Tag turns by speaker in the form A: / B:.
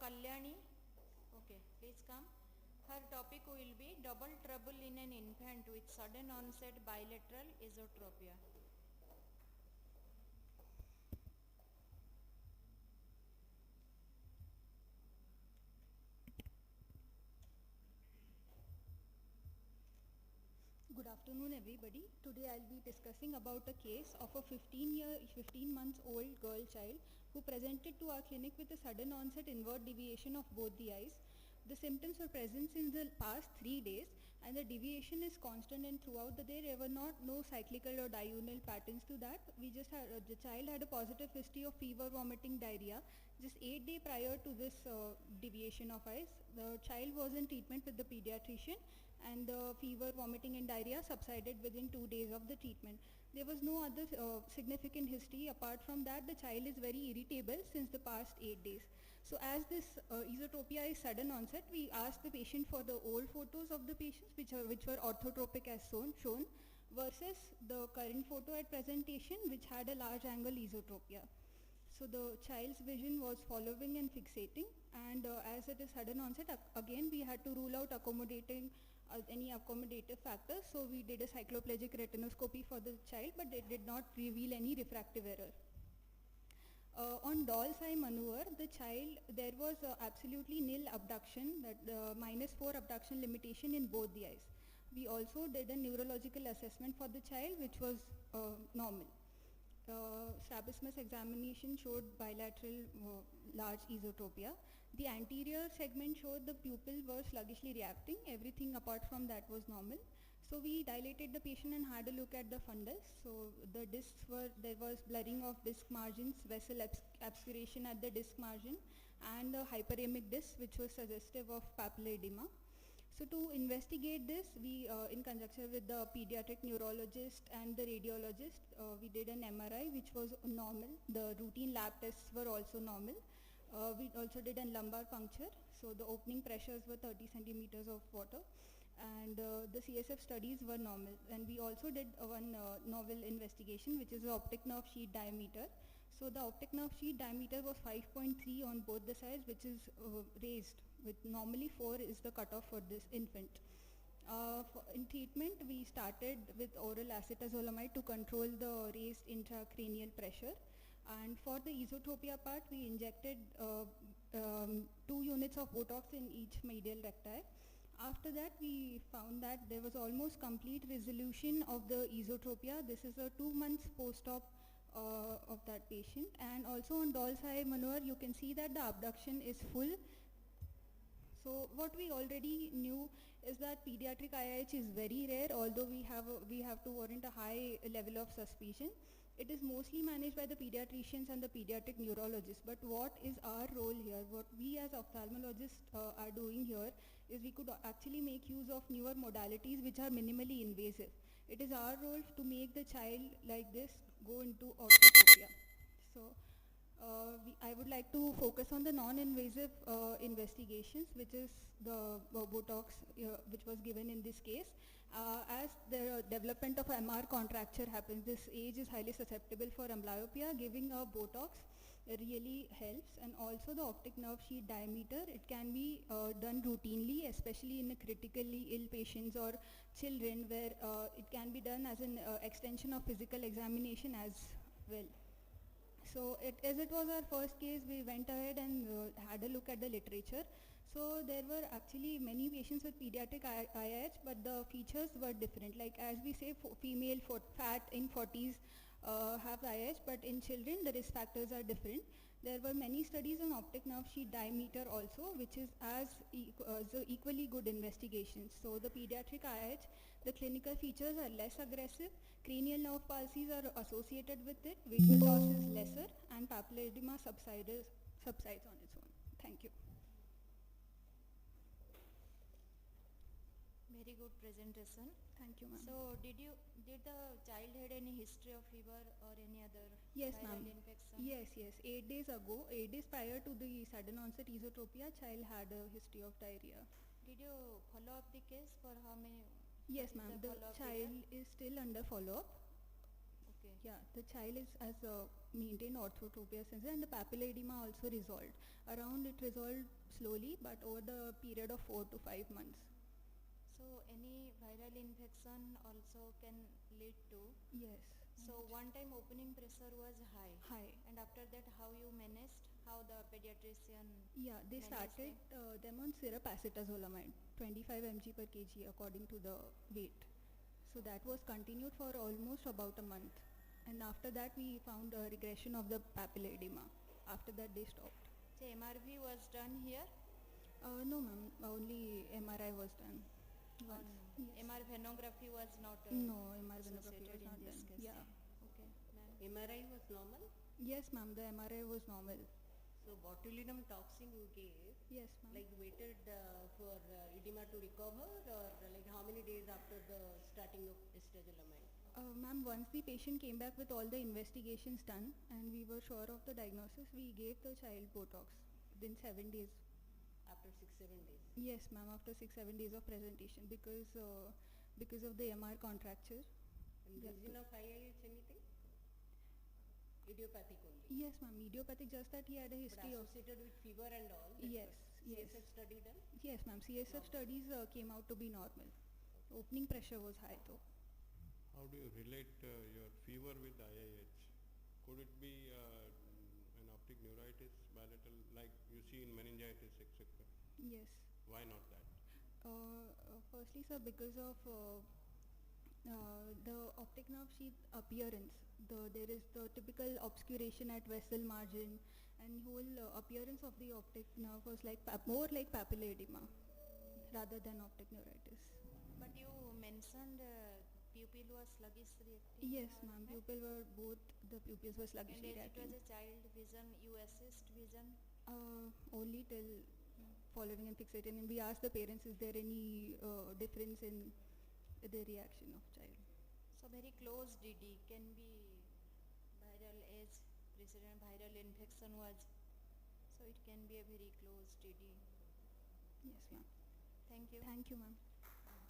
A: Kalyani. Okay, please come. Her topic will be double trouble in an infant with sudden onset bilateral esotropia.
B: Good afternoon everybody. Today I'll be discussing about a case of a 15 months old girl child who presented to our clinic with a sudden onset inward deviation of both the eyes. The symptoms were present in the past 3 days and the deviation is constant, and throughout the day there were no cyclical or diurnal patterns to that. We just had the child had a positive history of fever, vomiting, diarrhea just 8 days prior to this deviation of eyes. The child was in treatment with the pediatrician and the fever, vomiting and diarrhea subsided within 2 days of the treatment. There was no other significant history. Apart from that, the child is very irritable since the past 8 days. So as this esotropia is sudden onset, we asked the patient for the old photos of the patients which were orthotropic as shown versus the current photo at presentation which had a large angle esotropia. So the child's vision was following and fixating, and as it is sudden onset, again we had to rule out any accommodative factors. So we did a cycloplegic retinoscopy for the child, but it did not reveal any refractive error. On doll's eye maneuver, the child, there was absolutely nil abduction, that -4 abduction limitation in both the eyes. We also did a neurological assessment for the child which was normal. Strabismus examination showed bilateral large esotropia. The anterior segment showed the pupil were sluggishly reacting. Everything apart from that was normal. So we dilated the patient and had a look at the fundus. So the discs there was blurring of disc margins, vessel obscuration at the disc margin, and a hyperemic disc which was suggestive of papillary edema. So to investigate this, we in conjunction with the pediatric neurologist and the radiologist, we did an MRI which was normal. The routine lab tests were also normal. We also did a lumbar puncture. So the opening pressures were 30 centimeters of water, and the CSF studies were normal. And we also did one novel investigation which is the optic nerve sheet diameter. So the optic nerve sheet diameter was 5.3 on both the sides, which is raised, with normally 4 is the cutoff for this infant. In treatment, we started with oral acetazolamide to control the raised intracranial pressure. And for the esotropia part, we injected 2 units of Botox in each medial recti. After that, we found that there was almost complete resolution of the esotropia. This is a 2 months post-op of that patient. And also on doll's eye maneuver, you can see that the abduction is full. So what we already knew is that pediatric IIH is very rare, although we have to warrant a high level of suspicion. It is mostly managed by the pediatricians and the pediatric neurologists. But what is our role here? What we as ophthalmologists are doing here is we could actually make use of newer modalities which are minimally invasive. It is our role to make the child like this go into orthotropia. So I would like to focus on the non-invasive investigations, which is the Botox which was given in this case. As the development of MR contracture happens, this age is highly susceptible for amblyopia. Giving a Botox really helps. And also the optic nerve sheet diameter, it can be done routinely, especially in critically ill patients or children, where it can be done as an extension of physical examination as well. So as it was our first case, we went ahead and had a look at the literature. So there were actually many patients with pediatric IIH, but the features were different. Like as we say, female fat in 40s have IIH, but in children the risk factors are different. There were many studies on optic nerve sheet diameter also, which is as equally good investigations. So the pediatric IIH, the clinical features are less aggressive, cranial nerve palsies are associated with it, visual loss is lesser, and papillary edema subsides on its own. Thank you.
A: Very good presentation.
B: Thank you, ma'am.
A: So did the child had any history of fever or any other viral infection?
B: Yes. 8 days ago, 8 days prior to the sudden onset esotropia, child had a history of diarrhea.
A: Did you follow up the case for how many?
B: Yes, ma'am. The child is still under follow-up.
A: Okay. Okay.
B: Yeah, the child has maintained orthotropia since then, and the papilla edema also resolved. Around it resolved slowly, but over the period of 4 to 5 months.
A: So any viral infection also can lead to.
B: Yes.
A: So one time opening pressure was high.
B: High.
A: And after that how you managed? How the pediatrician?
B: Yeah, they
A: managed
B: started them on syrup acetazolamide, 25 mg per kg according to the weight. So that was continued for almost about a month. And after that we found a regression of the papilla edema. After that they stopped.
A: So MRV was done here?
B: No ma'am, only MRI was done.
A: On
B: Yes.
A: MR venography was not
B: No, MR venography
A: associated
B: was not
A: in this
B: done.
A: case.
B: Yeah.
A: Okay. Then
C: MRI was normal.
B: Yes ma'am, the MRI was normal.
C: So botulinum toxin you gave,
B: Yes ma'am.
C: like waited for edema to recover, or like how many days after the starting of acetazolamide?
B: Ma'am, once the patient came back with all the investigations done and we were sure of the diagnosis, we gave the child Botox within 7 days.
C: After 6-7 days.
B: Yes ma'am, after 6-7 days of presentation because of the MR contracture.
C: And
B: Yeah,
C: reason of IIH anything? Idiopathic only.
B: Yes ma'am, idiopathic, just that he had a
C: But
B: history of.
C: associated with fever and all. that's
B: Yes,
C: what.
B: yes.
C: CSF study done?
B: Yes ma'am, CSF
C: Normal.
B: studies came out to be normal. Opening pressure was high though.
D: How do you relate your fever with IIH? Could it be an optic neuritis, bilateral, like you see in meningitis, etc.?
B: Yes.
D: Why not that?
B: Firstly sir, because of the optic nerve sheath appearance, there is the typical obscuration at vessel margin, and whole appearance of the optic nerve was like more like papilla edema rather than optic neuritis.
A: but you mentioned pupil was sluggishly acting.
B: Yes
A: or
B: ma'am,
A: not?
B: pupil were both the pupils were
A: And
B: sluggishly
A: as it was
B: reacting.
A: a child vision, you assist vision.
B: Only till following and fixating, and we asked the parents, is there any difference in the reaction of child?
A: So very close DD can be viral as precedent viral infection was. So it can be a very close DD.
B: Yes ma'am.
A: Thank you.
B: Thank you ma'am.